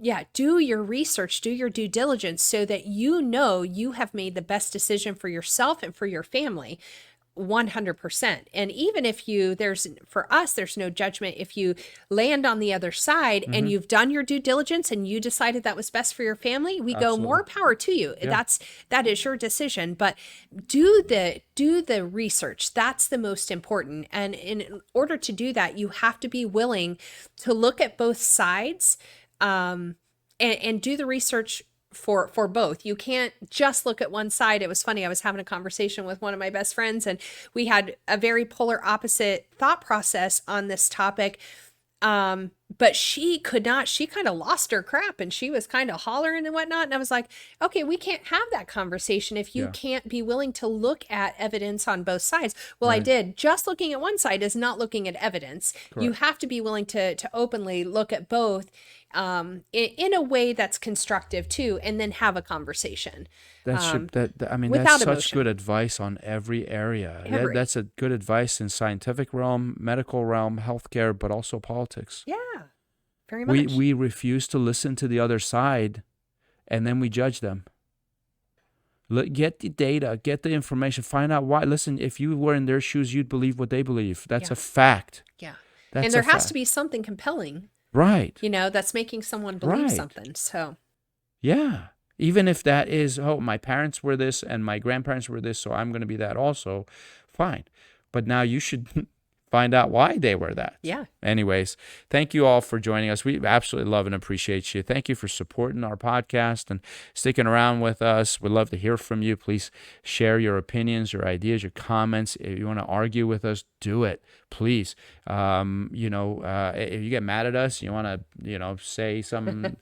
Speaker 3: Yeah, do your research, do your due diligence so that you know you have made the best decision for yourself and for your family. 100%. And even if for us, there's no judgment. If you land on the other side and you've done your due diligence and you decided that was best for your family, we go more power to you. Yeah. That is your decision, but do the research. That's the most important. And in order to do that, you have to be willing to look at both sides, and do the research for both. You can't just look at one side. It was funny. I was having a conversation with one of my best friends, and we had a very polar opposite thought process on this topic. But she kind of lost her crap, and she was kind of hollering and whatnot. And I was like, okay, we can't have that conversation if you can't be willing to look at evidence on both sides. Well, right. I did. Just looking at one side is not looking at evidence. Correct. You have to be willing to openly look at both, in a way that's constructive too, and then have a conversation.
Speaker 1: That's such good advice on every area. That's a good advice in scientific realm, medical realm, healthcare, but also politics.
Speaker 3: Yeah, very much.
Speaker 1: We refuse to listen to the other side, and then we judge them. Get the data, get the information, find out why. Listen, if you were in their shoes, you'd believe what they believe. That's a fact.
Speaker 3: Yeah, and there has to be something compelling.
Speaker 1: Right.
Speaker 3: That's making someone believe something. So.
Speaker 1: Yeah. Even if that is, my parents were this and my grandparents were this, so I'm going to be that also. Fine. But now you should find out why they were that.
Speaker 3: Yeah.
Speaker 1: Anyways, thank you all for joining us. We absolutely love and appreciate you. Thank you for supporting our podcast and sticking around with us. We'd love to hear from you. Please share your opinions, your ideas, your comments. If you want to argue with us, do it. Please. If you get mad at us, you want to, say some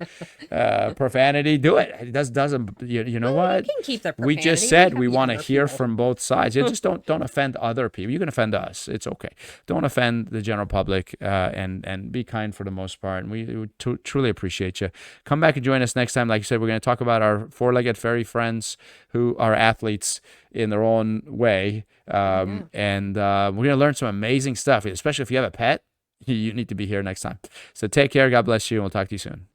Speaker 1: profanity, do it. It doesn't. You know what?
Speaker 3: We can keep the profanity.
Speaker 1: We just said we want to hear from both sides. You just don't offend other people. You can offend us. It's okay. Don't offend the general public, and be kind for the most part. And we truly appreciate you. Come back and join us next time. Like you said, we're going to talk about our four-legged fairy friends who are athletes in their own way. And we're going to learn some amazing stuff, especially if you have a pet. You need to be here next time. So take care. God bless you. And we'll talk to you soon.